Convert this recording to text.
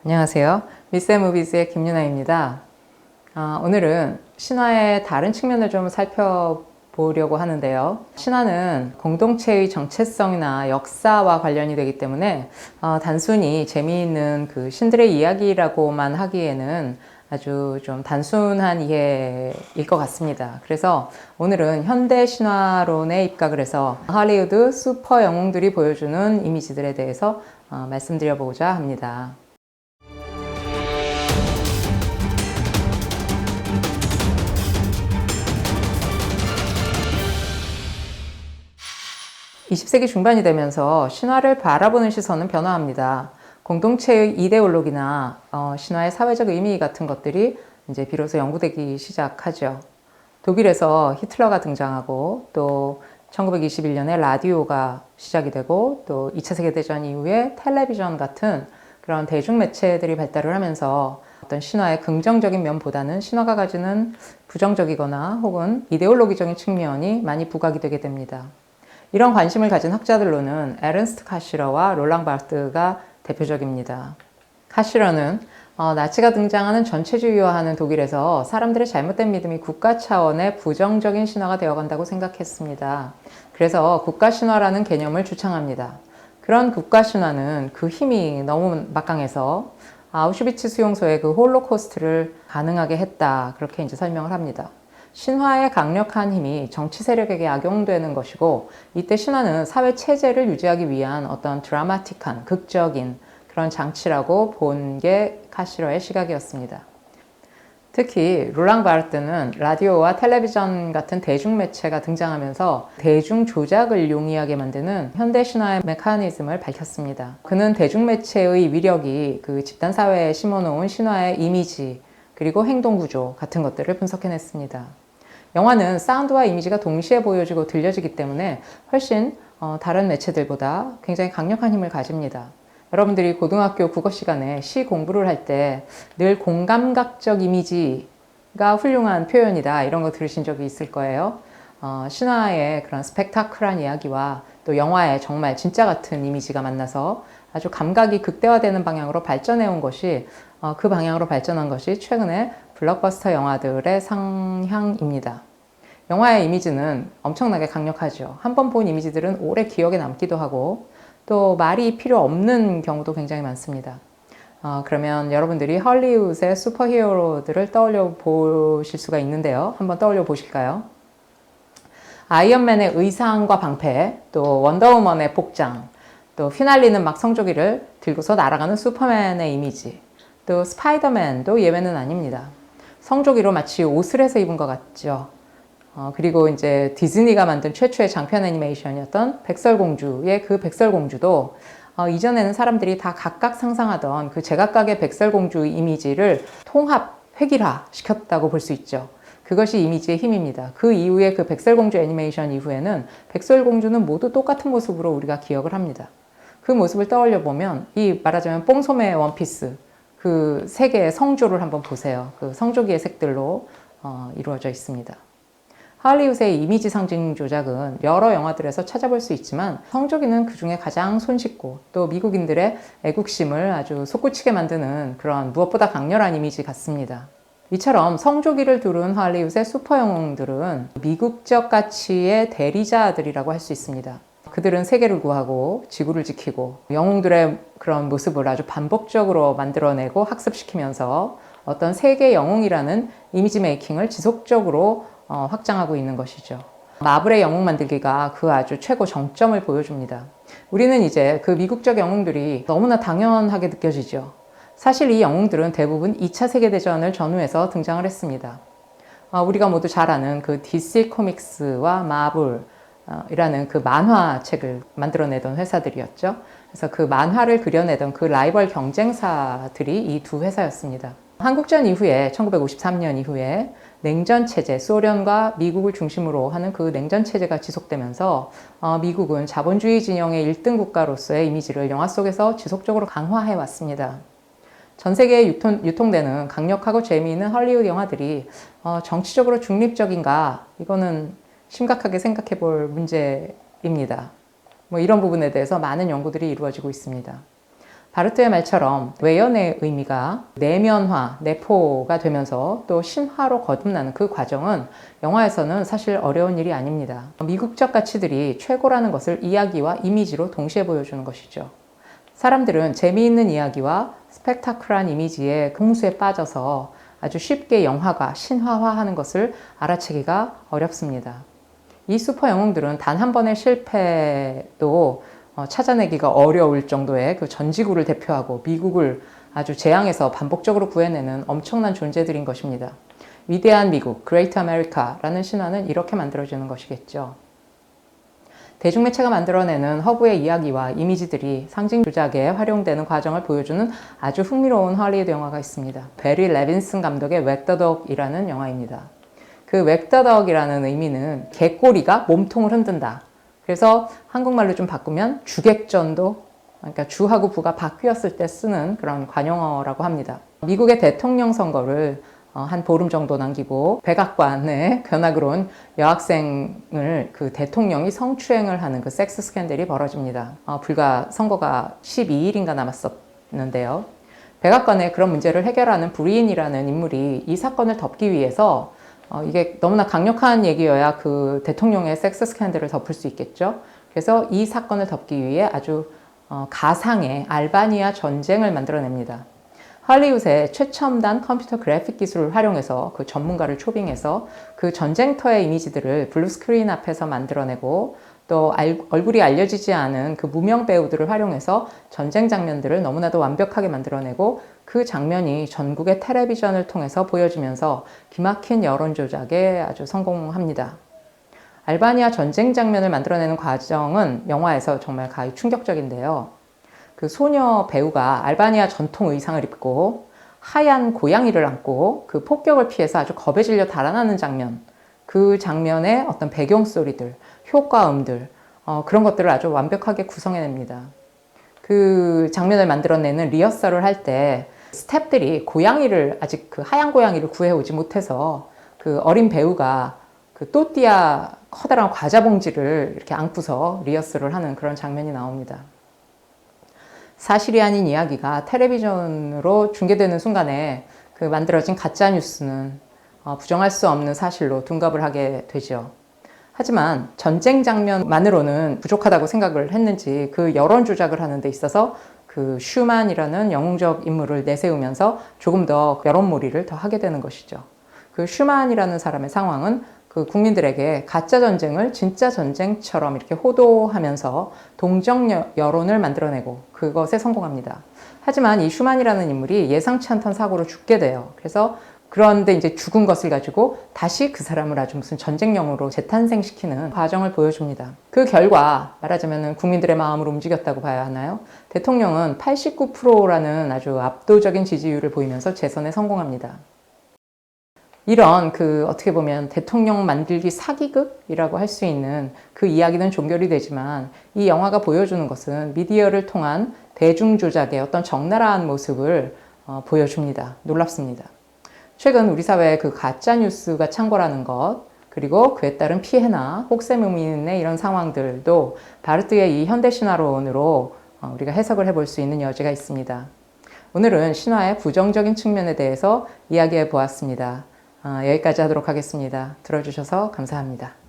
안녕하세요. 미세무비즈의 김유나입니다. 오늘은 신화의 다른 측면을 좀 살펴보려고 하는데요. 신화는 공동체의 정체성이나 역사와 관련이 되기 때문에 단순히 재미있는 그 신들의 이야기라고만 하기에는 아주 좀 단순한 이해일 것 같습니다. 그래서 오늘은 현대 신화론에 입각을 해서 할리우드 슈퍼 영웅들이 보여주는 이미지들에 대해서 말씀드려보고자 합니다. 20세기 중반이 되면서 신화를 바라보는 시선은 변화합니다. 공동체의 이데올로기나 신화의 사회적 의미 같은 것들이 이제 비로소 연구되기 시작하죠. 독일에서 히틀러가 등장하고 또 1921년에 라디오가 시작이 되고 또 2차 세계대전 이후에 텔레비전 같은 그런 대중매체들이 발달을 하면서 어떤 신화의 긍정적인 면보다는 신화가 가지는 부정적이거나 혹은 이데올로기적인 측면이 많이 부각이 되게 됩니다. 이런 관심을 가진 학자들로는 에른스트 카시러와 롤랑 바르트가 대표적입니다. 카시러는 나치가 등장하는 전체주의화하는 독일에서 사람들의 잘못된 믿음이 국가 차원의 부정적인 신화가 되어간다고 생각했습니다. 그래서 국가신화라는 개념을 주창합니다. 그런 국가신화는 그 힘이 너무 막강해서 아우슈비츠 수용소의 그 홀로코스트를 가능하게 했다. 그렇게 이제 설명을 합니다. 신화의 강력한 힘이 정치 세력에게 악용되는 것이고, 이때 신화는 사회 체제를 유지하기 위한 어떤 드라마틱한, 극적인 그런 장치라고 본 게 카시러의 시각이었습니다. 특히 롤랑 바르트는 라디오와 텔레비전 같은 대중매체가 등장하면서 대중 조작을 용이하게 만드는 현대 신화의 메커니즘을 밝혔습니다. 그는 대중매체의 위력이 그 집단사회에 심어놓은 신화의 이미지 그리고 행동구조 같은 것들을 분석해냈습니다. 영화는 사운드와 이미지가 동시에 보여지고 들려지기 때문에 훨씬 다른 매체들보다 굉장히 강력한 힘을 가집니다. 여러분들이 고등학교 국어 시간에 시 공부를 할 때 늘 공감각적 이미지가 훌륭한 표현이다 이런 거 들으신 적이 있을 거예요. 신화의 그런 스펙타클한 이야기와 또 영화의 정말 진짜 같은 이미지가 만나서 아주 감각이 극대화되는 방향으로 발전해 온 것이 그 방향으로 발전한 것이 최근에 블록버스터 영화들의 상향입니다. 영화의 이미지는 엄청나게 강력하죠. 한번 본 이미지들은 오래 기억에 남기도 하고 또 말이 필요 없는 경우도 굉장히 많습니다. 그러면 여러분들이 헐리우드의 슈퍼히어로들을 떠올려 보실 수가 있는데요. 한번 떠올려 보실까요? 아이언맨의 의상과 방패, 또 원더우먼의 복장, 또 휘날리는 막 성조기를 들고서 날아가는 슈퍼맨의 이미지, 또 스파이더맨도 예외는 아닙니다. 성조기로 마치 옷을 해서 입은 것 같죠. 그리고 이제 디즈니가 만든 최초의 장편 애니메이션이었던 백설공주의 그 백설공주도 이전에는 사람들이 다 각각 상상하던 그 제각각의 백설공주 이미지를 통합, 획일화 시켰다고 볼 수 있죠. 그것이 이미지의 힘입니다. 그 이후에 그 백설공주 애니메이션 이후에는 백설공주는 모두 똑같은 모습으로 우리가 기억을 합니다. 그 모습을 떠올려 보면 이 말하자면 뽕소매 원피스 그 세 개의 성조를 한번 보세요. 그 성조기의 색들로 이루어져 있습니다. 할리우드의 이미지 상징 조작은 여러 영화들에서 찾아볼 수 있지만 성조기는 그 중에 가장 손쉽고 또 미국인들의 애국심을 아주 솟구치게 만드는 그런 무엇보다 강렬한 이미지 같습니다. 이처럼 성조기를 두른 할리우드의 슈퍼 영웅들은 미국적 가치의 대리자들이라고 할 수 있습니다. 그들은 세계를 구하고 지구를 지키고 영웅들의 그런 모습을 아주 반복적으로 만들어내고 학습시키면서 어떤 세계 영웅이라는 이미지 메이킹을 지속적으로 확장하고 있는 것이죠. 마블의 영웅 만들기가 그 아주 최고 정점을 보여줍니다. 우리는 이제 그 미국적 영웅들이 너무나 당연하게 느껴지죠. 사실 이 영웅들은 대부분 2차 세계대전을 전후해서 등장을 했습니다. 우리가 모두 잘 아는 그 DC 코믹스와 마블이라는 그 만화책을 만들어내던 회사들이었죠. 그래서 그 만화를 그려내던 그 라이벌 경쟁사들이 이 두 회사였습니다. 한국전 이후에 1953년 이후에 냉전체제, 소련과 미국을 중심으로 하는 그 냉전체제가 지속되면서 미국은 자본주의 진영의 1등 국가로서의 이미지를 영화 속에서 지속적으로 강화해 왔습니다. 전 세계에 유통되는 강력하고 재미있는 헐리우드 영화들이 정치적으로 중립적인가? 이거는 심각하게 생각해 볼 문제입니다. 이런 부분에 대해서 많은 연구들이 이루어지고 있습니다. 바르트의 말처럼 외연의 의미가 내면화, 내포가 되면서 또 신화로 거듭나는 그 과정은 영화에서는 사실 어려운 일이 아닙니다. 미국적 가치들이 최고라는 것을 이야기와 이미지로 동시에 보여주는 것이죠. 사람들은 재미있는 이야기와 스펙타클한 이미지의 홍수에 빠져서 아주 쉽게 영화가 신화화하는 것을 알아채기가 어렵습니다. 이 슈퍼 영웅들은 단 한 번의 실패도 찾아내기가 어려울 정도의 그 전지구를 대표하고 미국을 아주 재앙에서 반복적으로 구해내는 엄청난 존재들인 것입니다. 위대한 미국, Great America라는 신화는 이렇게 만들어지는 것이겠죠. 대중매체가 만들어내는 허브의 이야기와 이미지들이 상징 조작에 활용되는 과정을 보여주는 아주 흥미로운 할리우드 영화가 있습니다. 베리 레빈슨 감독의 웩더덕이라는 영화입니다. 그 웩더덕이라는 의미는 개꼬리가 몸통을 흔든다. 그래서 한국말로 좀 바꾸면 주객전도, 그러니까 주하고 부가 바뀌었을 때 쓰는 그런 관용어라고 합니다. 미국의 대통령 선거를 한 보름 정도 남기고 백악관의 견학으로 온 여학생을 그 대통령이 성추행을 하는 그 섹스 스캔들이 벌어집니다. 불과 선거가 12일인가 남았었는데요. 백악관의 그런 문제를 해결하는 브리인이라는 인물이 이 사건을 덮기 위해서 이게 너무나 강력한 얘기여야 그 대통령의 섹스 스캔들을 덮을 수 있겠죠. 그래서 이 사건을 덮기 위해 아주 가상의 알바니아 전쟁을 만들어냅니다. 할리우드의 최첨단 컴퓨터 그래픽 기술을 활용해서 그 전문가를 초빙해서 그 전쟁터의 이미지들을 블루스크린 앞에서 만들어내고 또 얼굴이 알려지지 않은 그 무명 배우들을 활용해서 전쟁 장면들을 너무나도 완벽하게 만들어내고 그 장면이 전국의 텔레비전을 통해서 보여지면서 기막힌 여론 조작에 아주 성공합니다. 알바니아 전쟁 장면을 만들어내는 과정은 영화에서 정말 가히 충격적인데요. 그 소녀 배우가 알바니아 전통 의상을 입고 하얀 고양이를 안고 그 폭격을 피해서 아주 겁에 질려 달아나는 장면, 그 장면의 어떤 배경 소리들, 효과음들, 그런 것들을 아주 완벽하게 구성해냅니다. 그 장면을 만들어내는 리허설을 할 때 스태프들이 고양이를 아직 그 하얀 고양이를 구해오지 못해서 그 어린 배우가 그 또띠아 커다란 과자 봉지를 이렇게 안고서 리허설을 하는 그런 장면이 나옵니다. 사실이 아닌 이야기가 텔레비전으로 중계되는 순간에 그 만들어진 가짜 뉴스는 부정할 수 없는 사실로 둔갑을 하게 되죠. 하지만 전쟁 장면만으로는 부족하다고 생각을 했는지 그 여론 조작을 하는 데 있어서 그 슈만이라는 영웅적 인물을 내세우면서 조금 더 여론몰이를 더 하게 되는 것이죠. 그 슈만이라는 사람의 상황은 그 국민들에게 가짜 전쟁을 진짜 전쟁처럼 이렇게 호도하면서 동정 여론을 만들어내고 그것에 성공합니다. 하지만 이 슈만이라는 인물이 예상치 않던 사고로 죽게 돼요. 그래서 그런데 이제 죽은 것을 가지고 다시 그 사람을 아주 무슨 전쟁용으로 재탄생시키는 과정을 보여줍니다. 그 결과 말하자면 국민들의 마음을 움직였다고 봐야 하나요? 대통령은 89%라는 아주 압도적인 지지율을 보이면서 재선에 성공합니다. 이런 그 어떻게 보면 대통령 만들기 사기극이라고 할 수 있는 그 이야기는 종결이 되지만 이 영화가 보여주는 것은 미디어를 통한 대중 조작의 어떤 적나라한 모습을 보여줍니다. 놀랍습니다. 최근 우리 사회의 그 가짜 뉴스가 창궐하는 것, 그리고 그에 따른 피해나 혹세무민의 이런 상황들도 바르트의 이 현대 신화론으로 우리가 해석을 해볼 수 있는 여지가 있습니다. 오늘은 신화의 부정적인 측면에 대해서 이야기해 보았습니다. 여기까지 하도록 하겠습니다. 들어주셔서 감사합니다.